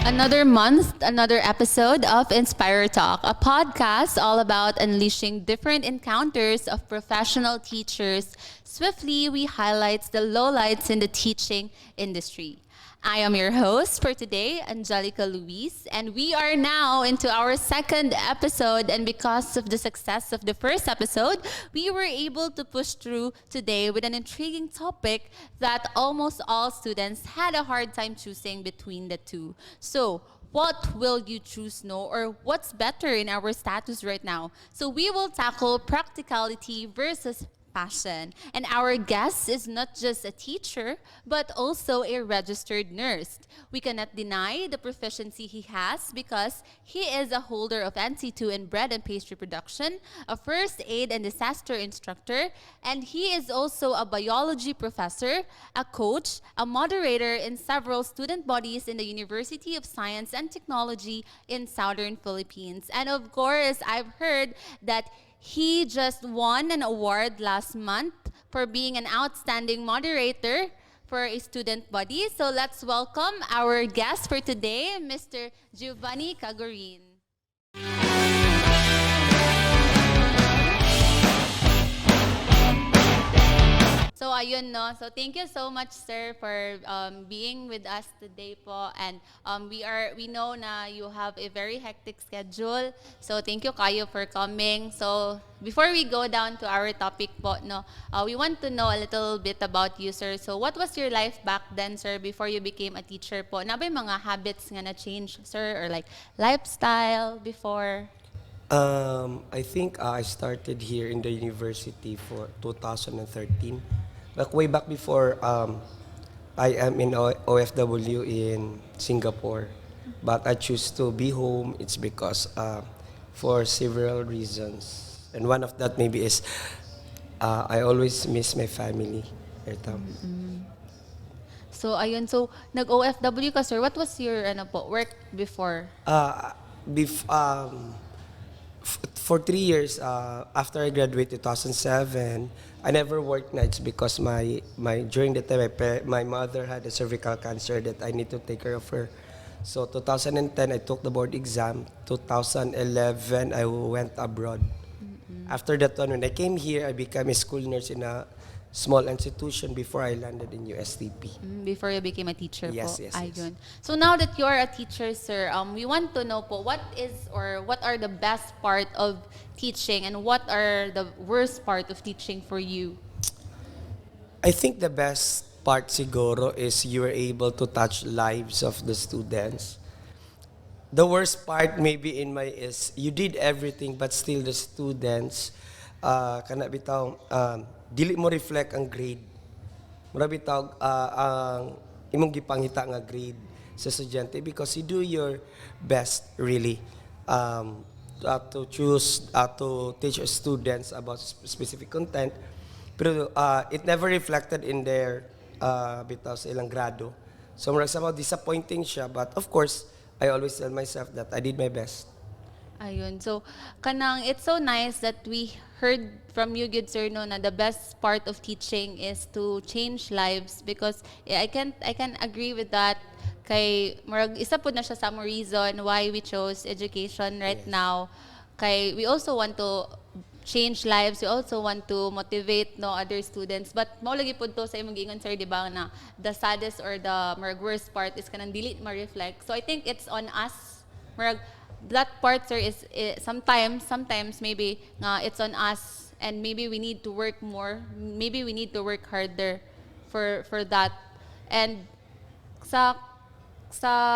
Another month, another episode of Inspire Talk, a podcast all about unleashing different encounters of professional teachers. Swiftly, we highlight the lowlights in the teaching industry. I am your host for today, 𝗘𝗽𝗶𝘀𝗀𝙗, and we are now into our second episode. And because of the success of the first episode, we were able to push through today with an intriguing topic that almost all students had a hard time choosing between the two. So, what will you choose, no, or what's better in our status right now? So we will tackle practicality versus passion. And our guest is not just a teacher, but also a registered nurse. We cannot deny the proficiency he has because he is a holder of NC2 in bread and pastry production, a first aid and disaster instructor, and he is also a biology professor, a coach, a moderator in several student bodies in the University of Science and Technology in Southern Philippines. And of course, I've heard that he just won an award last month for being an outstanding moderator for a student body. So let's welcome our guest for today, Mr. 𝗘𝗽𝗶𝘀𝗀𝙗. So ayun no. So thank you so much sir for being with us today po, and we know na you have a very hectic schedule. So thank you kayo for coming. So before we go down to our topic po no, we want to know a little bit about you sir. So what was your life back then sir before you became a teacher po? Na ba yung mga habits nga na change sir, or like lifestyle before? I think I started here in the university for 2013. Like way back before, I am in OFW in Singapore, but I choose to be home. It's because for several reasons, and one of that maybe is I always miss my family. Ito. So ayun, so nag-OFW ka sir. What was your ano po, work before? Bef- um, for 3 years after I graduated 2007, I never worked nights because during the time my mother had a cervical cancer that I need to take care of her. So 2010 I took the board exam. 2011 I went abroad. After that one, when I came here, I became a school nurse in a small institution before I landed in USTP. Before you became a teacher Yes, po. yes, yes. Ayun. So now that you're a teacher, sir, we want to know po, what are the best part of teaching and what are the worst part of teaching for you? I think the best part siguro is you were able to touch lives of the students. The worst part maybe in my is you did everything but still the students kana bitaw dili mo reflect ang grade. Mura bitaw ang imong gipangita nga grade sa estudyante because you do your best really to choose to teach students about specific content, pero it never reflected in their bitaw sa ilang grado. So mura somehow disappointing siya, but of course I always tell myself that I did my best. Ayun. So, it's so nice that we heard from you, good sir, no, na the best part of teaching is to change lives, because I can agree with that. Kay murag isa po na siya sa mga reason why we chose education right Yes. now. Kay we also want to change lives, we also want to motivate no other students, but mao lagi pud to sa imong giingon sir, di ba, na the saddest or the murag worst part is kanang dili ma-reflect. So I think it's on us, murag that part sir is sometimes maybe it's on us, and maybe we need to work more, maybe we need to work harder for that. And sa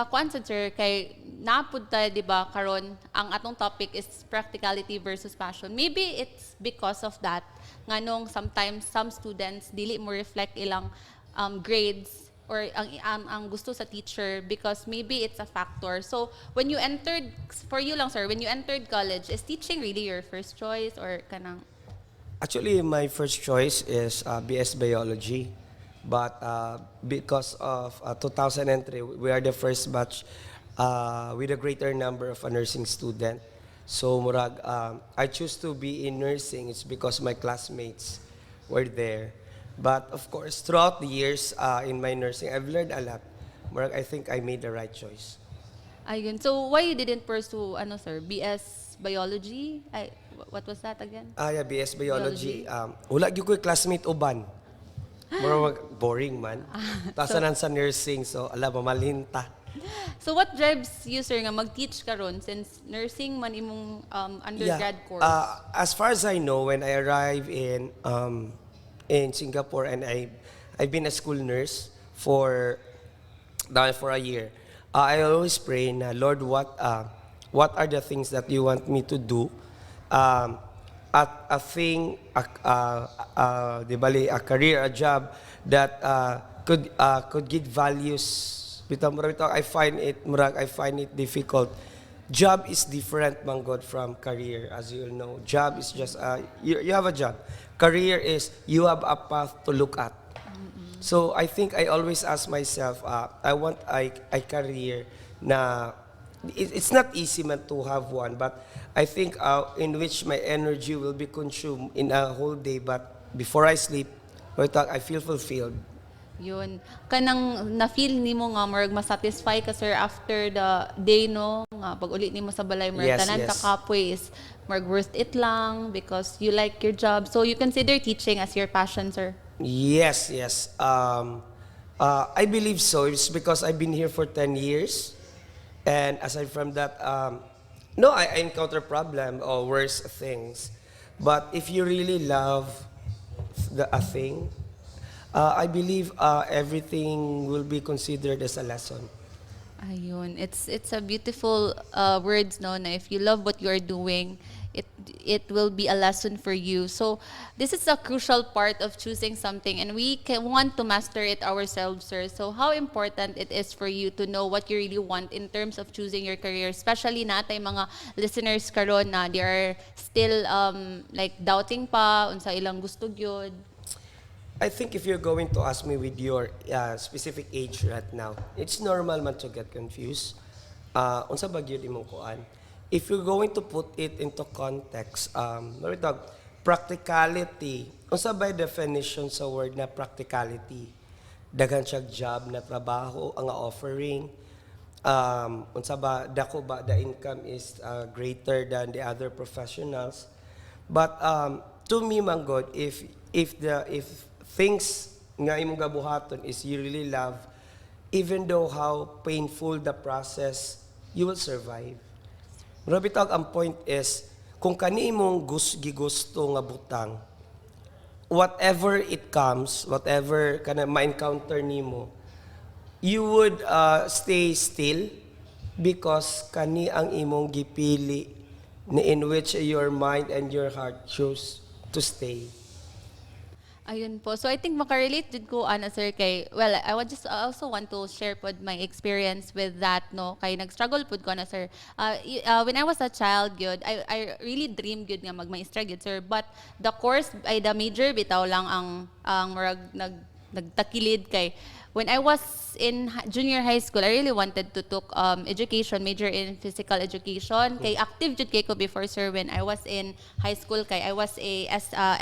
kuan sir, kay napud tayo di ba karon ang atong topic is practicality versus passion. Maybe it's because of that nganong sometimes some students dili mo reflect ilang grades or ang gusto sa teacher, because maybe it's a factor. So when you entered, for you lang sir, when you entered college, is teaching really your first choice or kanang? Actually, my first choice is BS Biology. But because of 2003, we are the first batch with a greater number of a nursing student. So murag, I choose to be in nursing. It's because my classmates were there. But of course, throughout the years in my nursing, I've learned a lot. Murag, I think I made the right choice. Ayun. So why you didn't pursue ano sir, BS biology? Ay, what was that again? Yeah, BS Biology. Biology. Wala gyud ko'y classmate uban. Mura boring man. So Tasanan sa nursing, so ala mamalinta. so what drives you sir nga mag-teach karon since nursing man imong undergrad course? As far as I know, when I arrived in Singapore and I've been a school nurse for for a year. I always pray na Lord, what are the things that you want me to do? At a thing, di bali, a career, a job that could give values. Bitaw I find it difficult. Job is different, man God, from career, as you all know. Job is just you have a job. Career is you have a path to look at. So I think I always ask myself, I want a career na it's not easy man to have one, but I think in which my energy will be consumed in a whole day, but before I sleep, I feel fulfilled. Yun. Kanang na-feel nimo nga murag ma-satisfy ka sir after the day no nga pag uli nimo sa balay murag Yes, tanan yes. ka kapoy is murag worth it lang because you like your job. So you consider teaching as your passion, sir? Yes, yes. I believe so. It's because I've been here for 10 years. And aside from that, no, I encounter problem or worse things. But if you really love a thing, I believe everything will be considered as a lesson. Ayun. It's a beautiful words no na if you love what you are doing, it will be a lesson for you. So this is a crucial part of choosing something and we want to master it ourselves, sir. So how important it is for you to know what you really want in terms of choosing your career, especially natay mga listeners karon na they are still like doubting pa unsa ilang gusto gyud. I think if you're going to ask me with your specific age right now, it's normal man to get confused. Unsa ba gyud imong kuan? If you're going to put it into context, we talk practicality. Unsa ba definition sa word na practicality? Daghan siya job na trabaho ang offering. Unsa ba dako ba the income is greater than the other professionals? But to me, man God, if things nga imong gabuhaton is you really love, even though how painful the process, you will survive. Pero bitag ang point is, kung kani imong gigusto nga butang, whatever it comes, whatever kana ma-encounter nimo, you would stay still because kani ang imong gipili in which your mind and your heart choose to stay. Ayun po. So I think makarelate din ko ana sir kay well I would just also want to share pod my experience with that no kay nag-struggle pud ko na sir. When I was a child gyud I really dream gyud nga magmaestra gyud sir but the course ay the major bitaw lang ang murag nagtakilid kay when I was in junior high school, I really wanted to took education, major in physical education. Kay active jud kay ko before sir when I was in high school kay I was a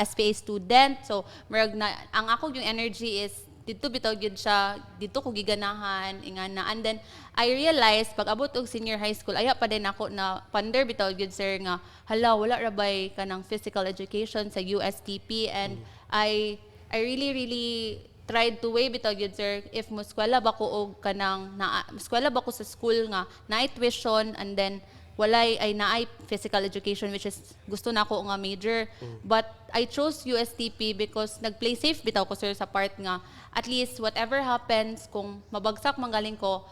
SPA student. So murag na ang ako yung energy is dito bitaw gyud siya, dito ko giganahan ingana. And then I realized pag abot og senior high school aya pa din ako na ponder bitaw gyud sir nga hala wala ra bay kanang physical education sa USTP and I really tried to weigh bitaw gyud sir if muskwela ba ko og kanang muskwela ba ko sa school nga naay tuition and then walay ay naay physical education which is gusto nako nga major but I chose USTP because nagplay safe bitaw ko sir sa part nga at least whatever happens kung mabagsak manggaling ko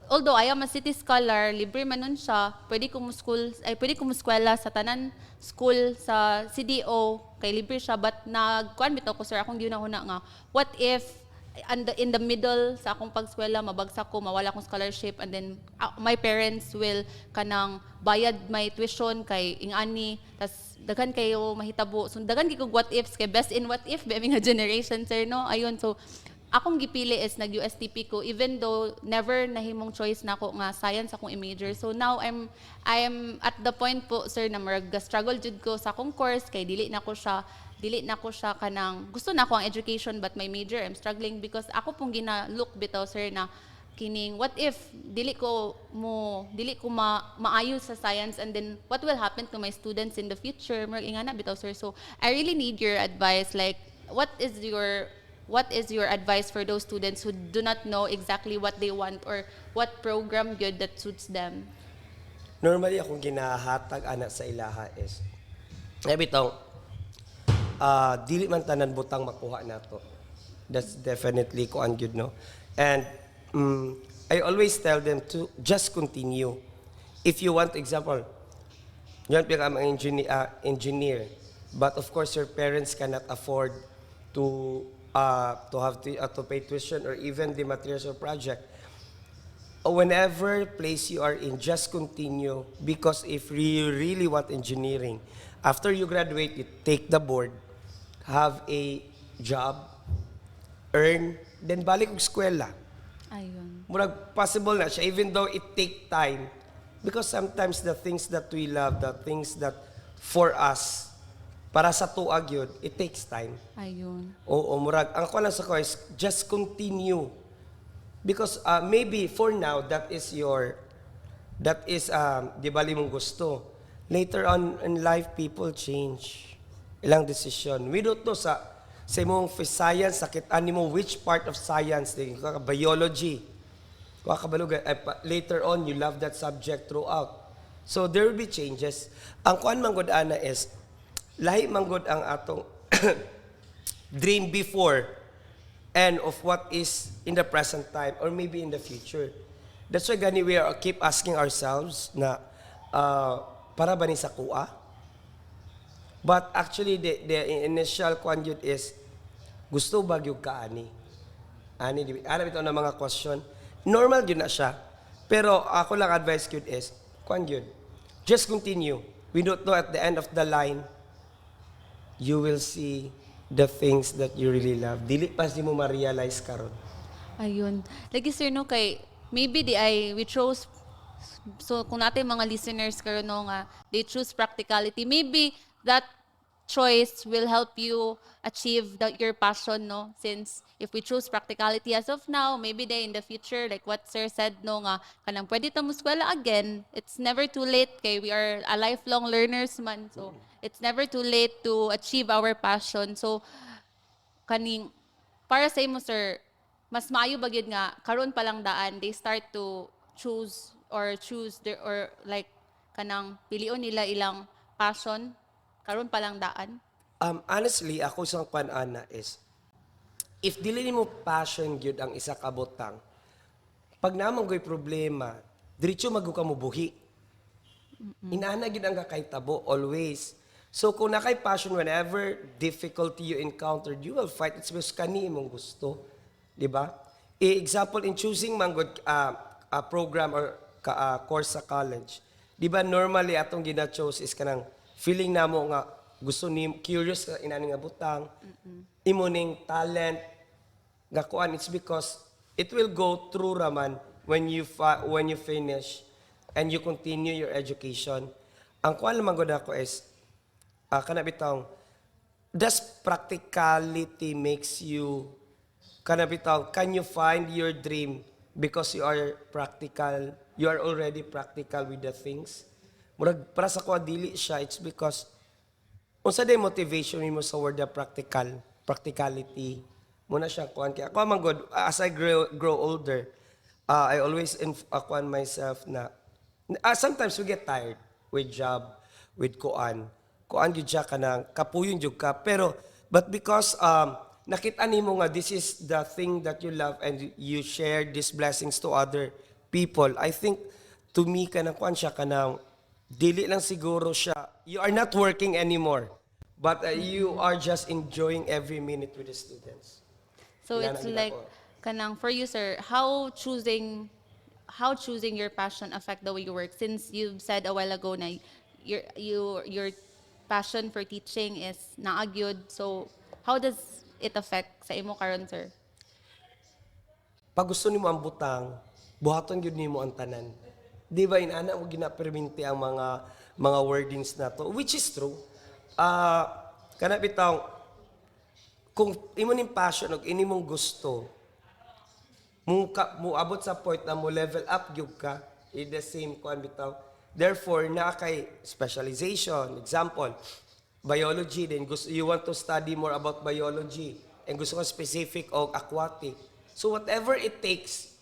although I am a city scholar, libre man nun siya, pwede ko muskwela sa tanan school sa CDO, kay libre siya, but nagkuan bitaw ko sir, akong ginahuna nga, what if in the middle sa akong pagskwela, mabagsak ko, mawala akong scholarship, and then my parents will kanang bayad my tuition kay ingani, tas daghan kayo mahitabo, so daghan kay what ifs, kay best in what if, beaming nga generation sir, no? Ayun, so akong gipili is nag-USTP ko even though never nahimong choice na ako nga science akong i-major. So now I'm at the point po sir na marag struggle jud ko sa akong course kay dili na ko siya kanang gusto na ako ang education but my major I'm struggling because ako pong gina-look bitaw sir na kining what if dili ko maayo sa science, and then what will happen to my students in the future, murag ingana bitaw sir. So I really need your advice, like what is your advice for those students who do not know exactly what they want or what program good that suits them? Normally, akong ginahatag anak sa ilaha is, bitaw, dili man tanan butang makuha nato. That's definitely kuan gyud, no? And I always tell them to just continue. If you want, example, you want to become an engineer, but of course your parents cannot afford to to pay tuition or even the materials or project. Whenever place you are in, just continue, because if you really want engineering, after you graduate, you take the board, have a job, earn, then balik og eskwela. Ayun. Murag possible na siya, even though it take time, because sometimes the things that we love, the things that for us, para sa tuag yun, it takes time. Ayun. Oo, murag ang ko lang sa ko is just continue, because maybe for now that is di bali mong gusto. Later on in life, people change ilang decision. We don't know sa imong science, sakit animo which part of science, biology. Later on, you love that subject throughout. So there will be changes. Ang kuan manggod ana is, lahi manggod ang atong dream before and of what is in the present time or maybe in the future. That's why gani we are keep asking ourselves na para ba ni sa kuha? But actually, the initial conduit is, gusto ba yung kaani? Ani, bitaw na mga question. Normal yun na siya. Pero ako lang advice yun is, just continue. We don't know at the end of the line, you will see the things that you really love. Dili pa si mo ma-realize karon. Ayun. Lagi sir, no, kay maybe we chose, so kung natin mga listeners karon no nga, they choose practicality, maybe that choice will help you achieve your passion, no? Since if we choose practicality as of now, maybe in the future, like what sir said, no nga, kanang pwede ta mo eskwela again, it's never too late, kay we are a lifelong learners man. So it's never too late to achieve our passion. So kaning para sa imo sir, mas maayo ba gyud nga karon pa lang daan they start to choose their, or like kanang pilion nila ilang passion karon pa lang daan? Honestly, ako sa panana is, if dili mo passion gyud ang isa ka butang, pag namang goy problema, diretso ka mo buhi. Inana gyud ang kakaitabo always. So kung nakay passion, whenever difficulty you encountered, you will fight. It's because kani imong gusto, di ba? Example in choosing manggod a program or course sa college, di ba normally atong gina-chose is kanang feeling namo nga gusto ni curious ka inani nga butang, imo ning talent nga kuan, it's because it will go through raman when you finish and you continue your education. Ang kuan naman gud ako is kana bitaw, does practicality makes you kana bitaw, can you find your dream because you are practical, you are already practical with the things? Murag para sa ko dili siya, it's because unsa day motivation mo sa word na practicality. Muna siya kuan kay ako man good, as I grow older, I always kuan myself na sometimes we get tired with job, with kuan gyud siya kanang kapuyon jud ka, pero but because nakita nimo nga this is the thing that you love and you share these blessings to other people, I think to me kanang kuan siya kanang dili lang siguro siya, you are not working anymore, but you are just enjoying every minute with the students. So it's like kanang for you sir, how choosing your passion affect the way you work, since you've said a while ago na your passion for teaching is naagyod, so how does it affect sa imo karon sir? Pag gusto nimo ang butang, buhaton gyud nimo ang tanan. Di ba inana mo ginaperminti ang mga wordings na to, which is true. Kana bitaw, kung imo ning passion og inimong gusto, muabot sa point na mo level up gyud ka in the same kuan bitaw. Therefore, na kay specialization. Example, biology, then you want to study more about biology, and gusto ko specific o aquatic. So whatever it takes,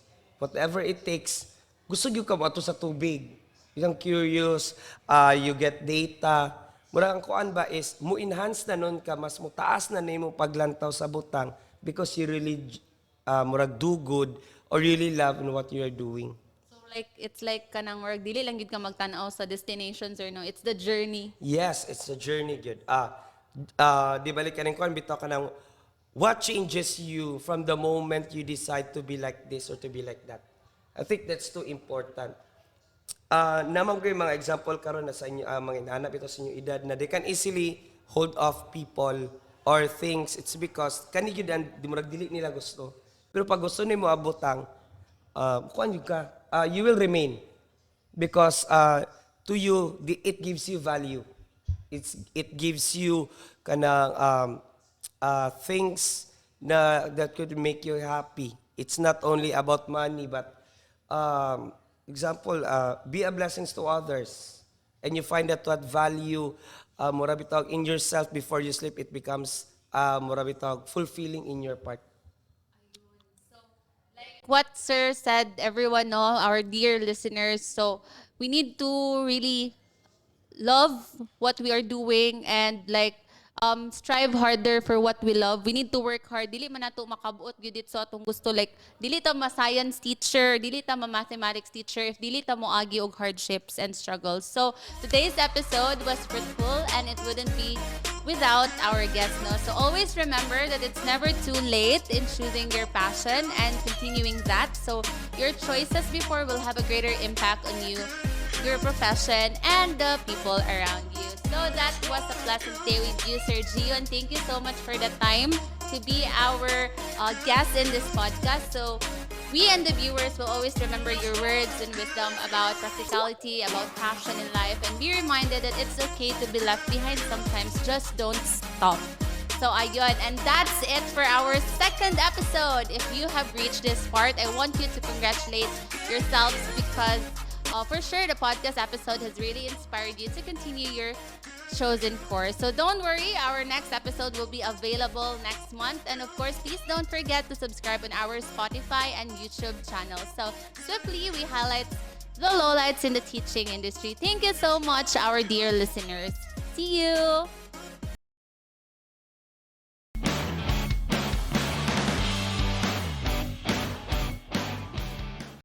gusto gyud ka mo ato sa tubig. Yung curious, you get data. Murag ang kuan ba is, mo-enhance na nun ka, mas mo taas na nimo paglantaw sa butang because you really murag do good or really love in what you are doing. So like it's like kanang work dili lang gid ka magtan-aw sa destinations or no, it's the journey. Yes, it's a journey, good. Di balik ka kuan bitaw ka ng what changes you from the moment you decide to be like this or to be like that. I think that's too important. Naman ko yung mga example karon na sa inyo, mga inaanap ito sa inyo edad na they can easily hold off people or things. It's because kanigid di mo dili nila gusto. Pero pag gusto nimo abotang, kuan yun ka, you will remain because to you it gives you value. It gives you kanang things that could make you happy. It's not only about money, but example, be a blessing to others, and you find that what value murabitog in yourself before you sleep, it becomes murabitog fulfilling in your part. What Sir said, everyone know, our dear listeners. So we need to really love what we are doing and like strive harder for what we love. We need to work hard. Dili man nato makabuot gyud it sa atong gusto, like dili ta ma science teacher, dili ta ma mathematics teacher if dili ta mo agi og hardships and struggles. So today's episode was fruitful and it wouldn't be without our guests, no? So always remember that it's never too late in choosing your passion and continuing that. So your choices before will have a greater impact on you, your profession, and the people around you. So that was a pleasant day with you, Sir Gio, and thank you so much for the time to be our guest in this podcast. So we and the viewers will always remember your words and wisdom about practicality, about passion in life, and be reminded that it's okay to be left behind sometimes. Just don't stop. So ayun, and that's it for our second episode. If you have reached this part, I want you to congratulate yourselves because for sure the podcast episode has really inspired you to continue your chosen course. So don't worry, our next episode will be available next month. And of course, please don't forget to subscribe on our Spotify and YouTube channel. So swiftly, we highlight the lowlights in the teaching industry. Thank you so much, our dear listeners. See you!